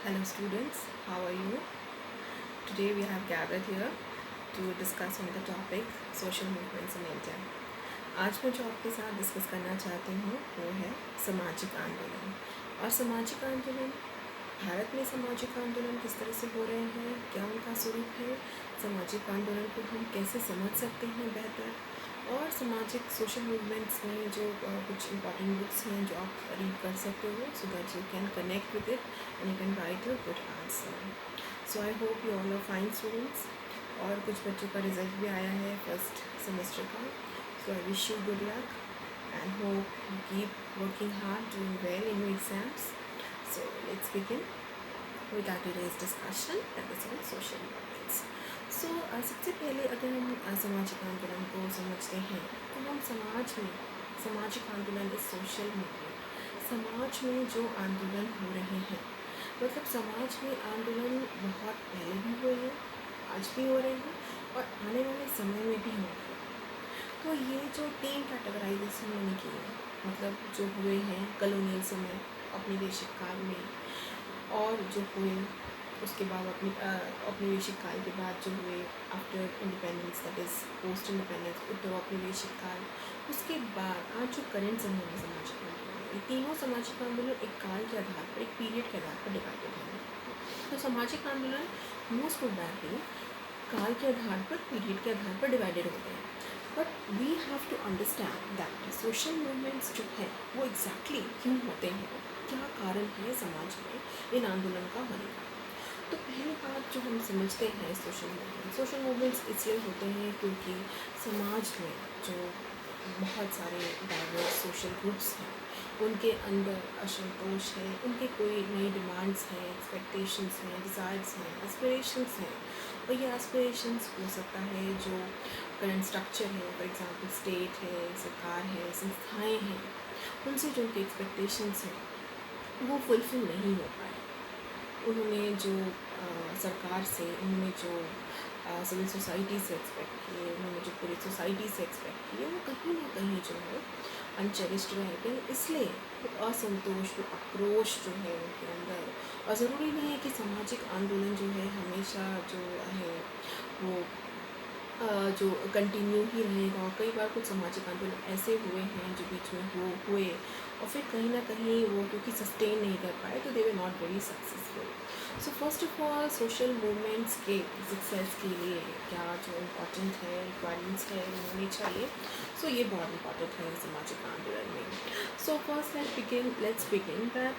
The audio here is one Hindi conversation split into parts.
Hello students, how are you? Today we have gathered here to discuss on the topic social movements in India. आज मैं जो आपके साथ डिस्कस करना चाहती हूँ वो है सामाजिक आंदोलन। और सामाजिक आंदोलन, भारत में सामाजिक आंदोलन किस तरह से हो रहे हैं, क्या उनका स्वरूप है, सामाजिक आंदोलन को हम कैसे समझ सकते हैं बेहतर, और सामाजिक सोशल मूवमेंट्स में जो कुछ इंपॉर्टेंट बुक्स हैं जो आप रीड कर सकते हो so that you can connect with it and you can write a good answer. So I hope you all are fine students. और कुछ बच्चों का रिजल्ट भी आया है फर्स्ट सेमेस्टर का, so I wish you good luck and hope you keep working hard, doing well in your exams. So let's begin with our today's discussion, that is on social movements. So सबसे पहले अगर हम सामाजिक आंदोलन को समझते हैं तो हम समाज में, सामाजिक आंदोलन इज सोशल मूवमेंट, समाज में जो आंदोलन हो रहे हैं, मतलब समाज में आंदोलन बहुत पहले भी हुए हैं, आज भी हो रहे हैं और आने वाले समय में भी होंगे। तो ये जो तीन कैटेगराइजेशन मैंने की है, मतलब जो हुए हैं कॉलोनियल समय, औपनिवेशिक काल में, और जो हुए उसके बाद औपनिवेशिक काल के बाद जो हुए after independence, that is post independence, उत्तर औपनिवेशिक काल, उसके बाद आज जो करेंट समय में सामाजिक आंदोलन, ये तीनों सामाजिक आंदोलन एक काल के आधार पर, एक पीरियड के आधार पर डिवाइडेड है। तो सामाजिक आंदोलन मोस्ट प्रोबेबली काल के आधार पर, पीरियड के आधार पर डिवाइडेड होते हैं। But we have to understand that social movements जो है वो एग्जैक्टली क्यों होते हैं, क्या कारण है समाज में इन आंदोलन का होने का। तो पहली बात जो हम समझते हैं, सोशल मूवमेंट्स इसलिए होते हैं क्योंकि समाज में जो बहुत सारे डाइवर्स सोशल ग्रुप्स हैं, उनके अंदर असंतोष है, उनके कोई नई डिमांड्स हैं, एक्सपेक्टेशंस हैं, डिज़ायर्स हैं, एस्पिरेशंस हैं। और ये एस्पिरेशंस हो सकता है जो करंट स्ट्रक्चर है, फॉर एग्जांपल स्टेट है, सरकार है, संस्थाएं हैं, उनसे जो उनके एक्सपेक्टेशंस हैं वो फुलफिल नहीं हो पाए। उन्होंने जो सरकार से, उन्होंने जो सिविल सोसाइटी से एक्सपेक्ट किए, उन्होंने जो पूरी सोसाइटी से एक्सपेक्ट किए, वो कहीं ना कहीं जो है अनचेरिश्ड रह गए। इसलिए वो असंतोष, वो आक्रोश जो है उनके अंदर, और ज़रूरी नहीं है कि सामाजिक आंदोलन जो है हमेशा जो है वो जो कंटिन्यू ही रहेगा। और कई बार कुछ सामाजिक आंदोलन ऐसे हुए हैं जो बीच में हुए और फिर कहीं ना कहीं वो क्योंकि सस्टेन नहीं कर पाए तो they were not very successful. So first of all social movements के सक्सेस के लिए क्या जो इम्पोर्टेंट है, रिक्वायरमेंट्स है, होनी चाहिए, सो ये बहुत इंपॉर्टेंट है सामाजिक आंदोलन में। So first let's begin that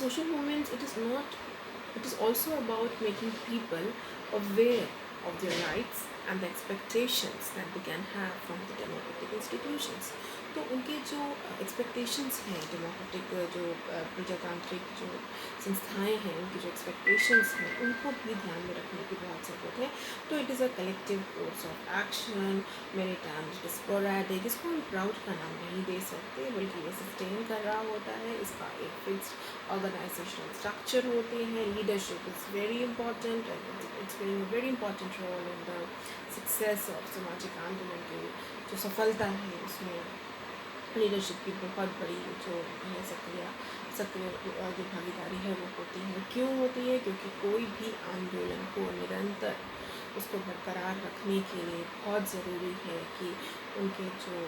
social movements, it is also about making people aware of their rights and the expectations that they can have from the democratic institutions. तो उनके जो एक्सपेक्टेशंस हैं, डेमोक्रेटिक जो प्रजातांत्रिक जो संस्थाएं हैं, उनकी जो एक्सपेक्टेशंस हैं, उनको भी ध्यान में रखने की बहुत ज़रूरत है। तो it is a collective course of action, many times it is sporadic, इसको हम प्राउड का नाम नहीं दे सकते, बल्कि ये सस्टेन कर रहा होता है। इसका एक फिक्स्ड ऑर्गेनाइजेशनल स्ट्रक्चर होते हैं, leadership is very important and it's playing a very important role in the success of सामाजिक आंदोलन की जो सफलता है, उसमें लीडरशिप की बहुत बड़ी जो है सक्रिय जो भागीदारी है वो होती है। क्यों होती है? क्योंकि कोई भी आंदोलन को निरंतर उसको बरकरार रखने के लिए बहुत ज़रूरी है कि उनके जो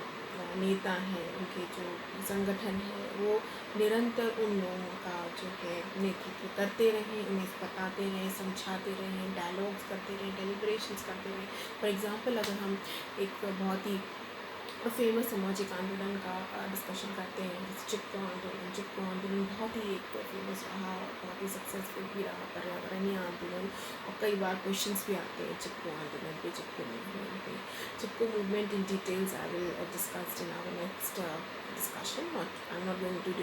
नेता हैं, उनके जो संगठन है, वो निरंतर उन लोगों का जो है नेतृत्व करते रहें, उन्हें बताते रहें, समझाते रहें, डायलॉग्स करते रहें, डेलिब्रेशंस करते रहें। फॉर एग्ज़ाम्पल अगर हम एक बहुत ही फेमस सामाजिक आंदोलन का डिस्कशन करते हैं, जैसे चिपको आंदोलन बहुत ही एक फेमस रहा और बहुत ही सक्सेसफुल भी रहा, पर्यावरणीय आंदोलन। और कई बार क्वेश्चंस भी आते हैं चिपको आंदोलन पे, चिपको मूवमेंट पे। Chipko movement in details I will discuss in our next discussion. I'm not going to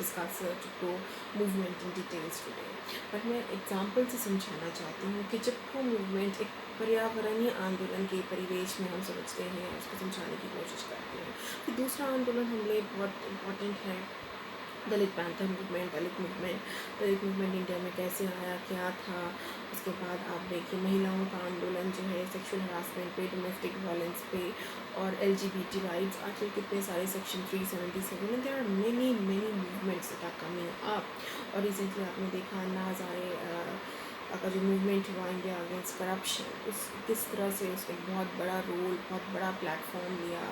discuss Chipko movement in details today, but मैं एग्जाम्पल से समझाना चाहती हूँ कि चिपको मूवमेंट एक पर्यावरणीय आंदोलन के परिवेश में हम समझते हैं, उसको समझाने की कोशिश करते हैं। फिर दूसरा आंदोलन हम लिए बहुत इम्पोर्टेंट है दलित पैंथर मूवमेंट, दलित मूवमेंट इंडिया में कैसे आया, क्या था। उसके बाद आप देखिए महिलाओं का आंदोलन जो है सेक्सुअल हरासमेंट पे, डोमेस्टिक वायलेंस पे, और LGBT राइट्स, आजकल कितने सारे section 377 and there are many movements that are coming up. और रिसेंटली आपने देखा अन्ना हज़ारे का जो मूवमेंट हुआ इंडिया अगेंस्ट करप्शन, उस किस तरह से उसने बहुत बड़ा रोल, बहुत बड़ा प्लेटफॉर्म लिया,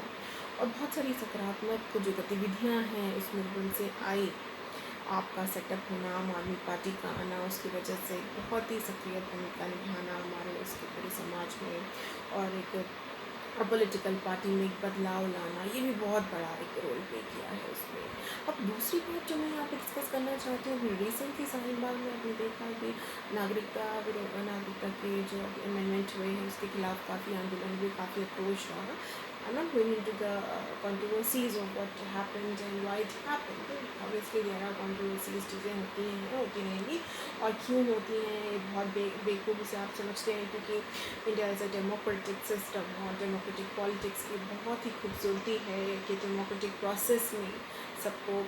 और बहुत सारी सकारात्मक जो गतिविधियाँ हैं इस मूवमेंट से आई। आपका सेटअप होना, आम आदमी पार्टी का आना, उसकी वजह से बहुत ही सक्रिय भूमिका निभाना हमारे उसके पूरे समाज में, और एक पॉलिटिकल पार्टी में एक बदलाव लाना, ये भी बहुत बड़ा एक रोल प्ले किया है उसमें। अब दूसरी बात जो मैं यहाँ पे डिस्कस करना चाहती हूँ, रिसेंटली शाहीनबाग में आपने देखा कि नागरिकता के जो अमेंडमेंट हुए हैं उसके खिलाफ काफ़ी आंदोलन हुए, काफ़ी आक्रोश रहा। I'm not going into the controversies of what happened and why it happened. Obviously there are controversies, चीज़ें होती हैं, होती रहेंगी, और क्यों होती हैं ये बहुत बेखूबी से आप समझते हैं, क्योंकि India is a democratic system, और डेमोक्रेटिक पॉलिटिक्स की बहुत ही खूबसूरती है कि डेमोक्रेटिक प्रोसेस में सबको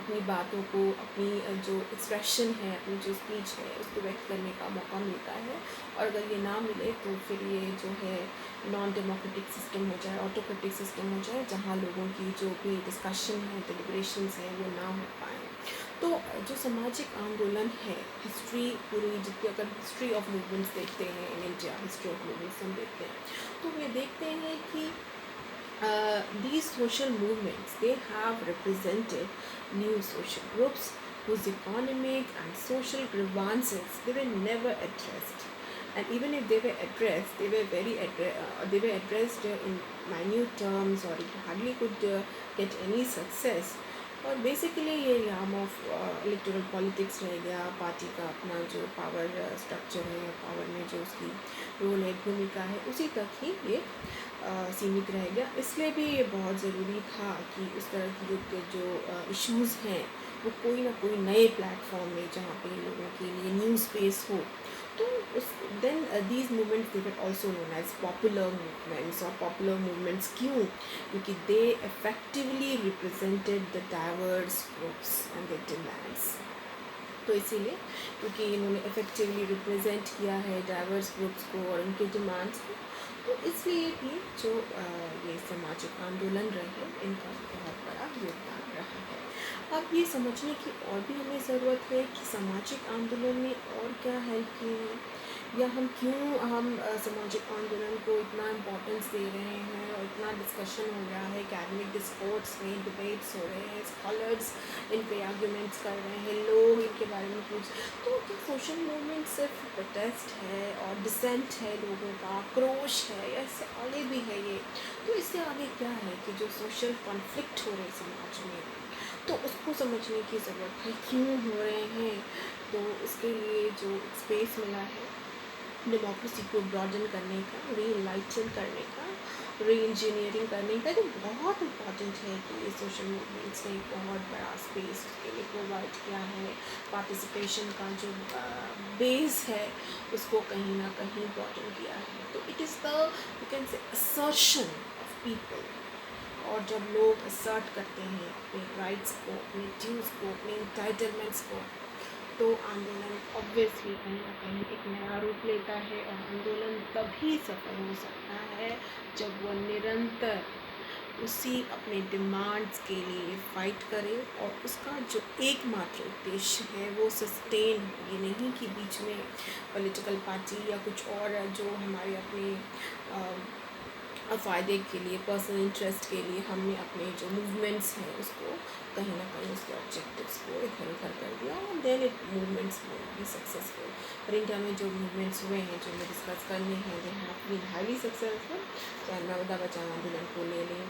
अपनी बातों को, अपनी जो एक्सप्रेशन है, अपनी जो स्पीच है उसको व्यक्त करने का मौका मिलता है। और अगर ये ना मिले तो फिर ये जो है नॉन डेमोक्रेटिक सिस्टम हो जाए, ऑटोक्रेटिक सिस्टम हो जाए, जहाँ लोगों की जो भी डिस्कशन है, डिलिब्रेशंस हैं, वो ना हो पाए। तो जो सामाजिक आंदोलन है, हिस्ट्री पूरी जितनी, अगर हिस्ट्री ऑफ मूवमेंट्स देखते हैं in India, history of movements हम देखते हैं तो वे देखते हैं कि these social movements, they have represented new social groups whose economic and social grievances they were never addressed, and even if they were addressed, they were addressed in minute terms, or it hardly could get any success. और बेसिकली ये याम ऑफ इलेक्टोरल पॉलिटिक्स रह गया, पार्टी का अपना जो पावर स्ट्रक्चर है, पावर में जो उसकी रोल है, भूमिका है, उसी तक ही ये सीमित रह गया। इसलिए भी ये बहुत ज़रूरी था कि इस तरह की जो इश्यूज़ हैं वो कोई ना कोई नए प्लेटफॉर्म में, जहाँ पे लोगों के लिए न्यू स्पेस हो, तो उस then these movements they were also known as popular movements. और पॉपुलर मूवमेंट्स क्यों? क्योंकि they effectively represented the diverse groups and their demands. तो इसीलिए क्योंकि इन्होंने इफेक्टिवली रिप्रेजेंट किया है डाइवर्स ग्रुप्स को और उनके डिमांड्स को, तो इसलिए भी जो ये सामाजिक आंदोलन रहे, इनका बहुत बड़ा योगदान रहा है। अब ये समझने की और भी हमें ज़रूरत है कि सामाजिक आंदोलन में और क्या हेल्प की है, या हम सामाजिक आंदोलन को इतना इम्पोर्टेंस दे रहे हैं और इतना डिस्कशन हो रहा है, एकेडमिक डिस्कोर्स में डिबेट्स हो रहे हैं, स्कॉलर्स इन पे आर्ग्यूमेंट्स कर रहे हैं, लोग इनके बारे में तो क्या सोशल मूवमेंट सिर्फ प्रोटेस्ट है और डिसेंट है, लोगों का आक्रोश है, या इससे आगे भी है ये? तो इससे आगे क्या है कि जो सोशल कॉन्फ्लिक्ट हो रहे समाज में, तो उसको समझने की ज़रूरत है, क्यों हो रहे हैं। तो इसके लिए जो स्पेस मिला है डेमोक्रेसी को ब्रॉडन करने का, री-इनलाइटन करने का, री-इंजीनियरिंग करने का, तो बहुत इम्पॉर्टेंट है कि ये सोशल मूवमेंट्स ने बहुत बड़ा स्पेस उसके लिए प्रोवाइड किया है। पार्टिसिपेशन का जो बेस है उसको कहीं ना कहीं ब्रॉडन किया है। तो it is the you can say assertion of people, और जब लोग असर्ट करते हैं अपने राइट्स को, अपने ड्यूज़ को, अपने इंटाइटलमेंट्स को, तो आंदोलन ऑब्वियसली कहीं ना कहीं एक नया रूप लेता है। और आंदोलन तभी सफल हो सकता है जब वो निरंतर उसी अपने डिमांड्स के लिए फाइट करे, और उसका जो एकमात्र उद्देश्य है वो सस्टेन हो। ये नहीं कि बीच में पॉलिटिकल पार्टी या कुछ और जो हमारे अपने फ़ायदे के लिए, पर्सनल इंटरेस्ट के लिए हमने अपने जो मूवमेंट्स हैं उसको कहीं ना कहीं उसके ऑब्जेक्टिव्स को इधर उधर कर दिया, और then it movements will be successful. पर इंडिया में जो मूवमेंट्स हुए हैं, जो हमें डिस्कस करने हैं, they have been highly successful. चाहे नर्मदा बचाओ आंदोलन को ले लें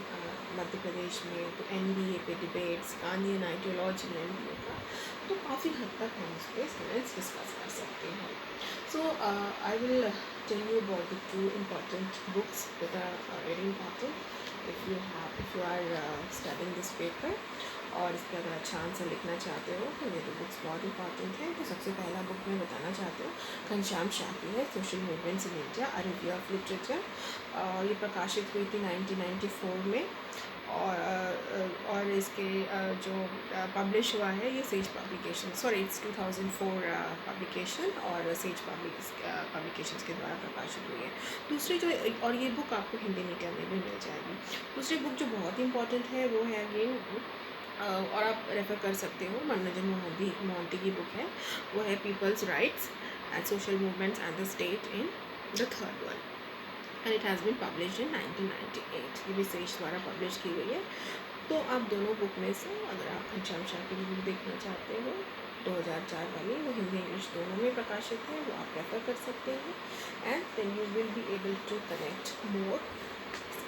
मध्य प्रदेश में, तो NDA पे डिबेट्स, गांधीयन आइडियोलॉजी NDA का, तो काफ़ी हद तक हम उस पर स्टूडेंट्स डिस्कस कर सकते हैं। So I will tell you about the two important books that are very important if you are studying this paper, और इस पर अगर अच्छा आंसर लिखना चाहते हो तो ये दो बुक्स बहुत इंपॉर्टेंट है। तो सबसे पहला बुक मैं बताना चाहती हूँ घनश्याम शाह की है, social movements in India, a review of literature. ये प्रकाशित हुई थी 1994 में, और इसके जो पब्लिश हुआ है ये says publication, sorry it's 2004 publication और सेज पब्लिकेशंस के द्वारा प्रकाशित हुई है। दूसरी जो, और ये बुक आपको हिंदी मीडियम में भी मिल जाएगी। दूसरी बुक जो बहुत इंपॉर्टेंट है वो है अगेन, और आप रेफ़र कर सकते हो, मनोरंजन मोहंती की बुक है, वो है people's rights and social movements and the state in the third world, and it has been published in 1998। ये भी सेज द्वारा पब्लिश की गई है। तो आप दोनों बुक में से अगर आप घनश्याम शाह की बुक देखना चाहते हो 2004 वाली, वो हिंदी इंग्लिश दोनों में प्रकाशित है, वो आप रेफ़र कर सकते हैं, and then you will be able to connect more,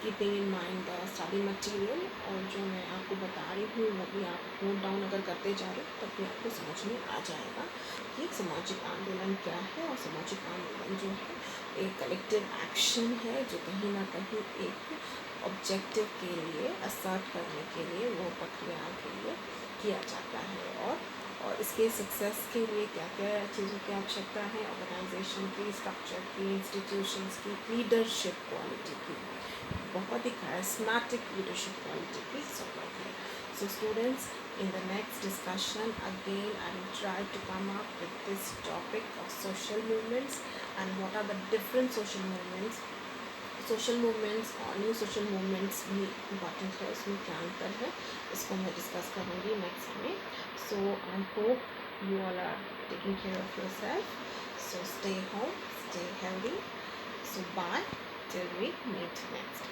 keeping in mind the study material. और जो मैं आपको बता रही हूँ वो भी आप नोट डाउन अगर करते जा रहे हो तब भी आपको समझ में आ जाएगा कि सामाजिक आंदोलन क्या है, और सामाजिक आंदोलन जो है एक कलेक्टिव एक्शन है जो कहीं ना कहीं एक ऑब्जेक्टिव के लिए असर्ट करने के लिए, वो प्रक्रियाओं के लिए किया जाता है, और इसके सक्सेस के लिए क्या क्या चीज़ों की आवश्यकता है, ऑर्गेनाइजेशन की, स्ट्रक्चर की, इंस्टीट्यूशंस की, लीडरशिप क्वालिटी की, बहुत ही charismatic leadership quality की ज़रूरत है। So students, in the next discussion again I will try to come up with this topic of social movements and what are the different social movements और न्यू सोशल मूवमेंट्स भी इम्पॉर्टेंट है, उसमें क्या अंतर है, इसको मैं डिस्कस करूँगी नेक्स्ट में। So I hope you all are taking care of your self, so stay home, stay healthy, so bye till we meet next.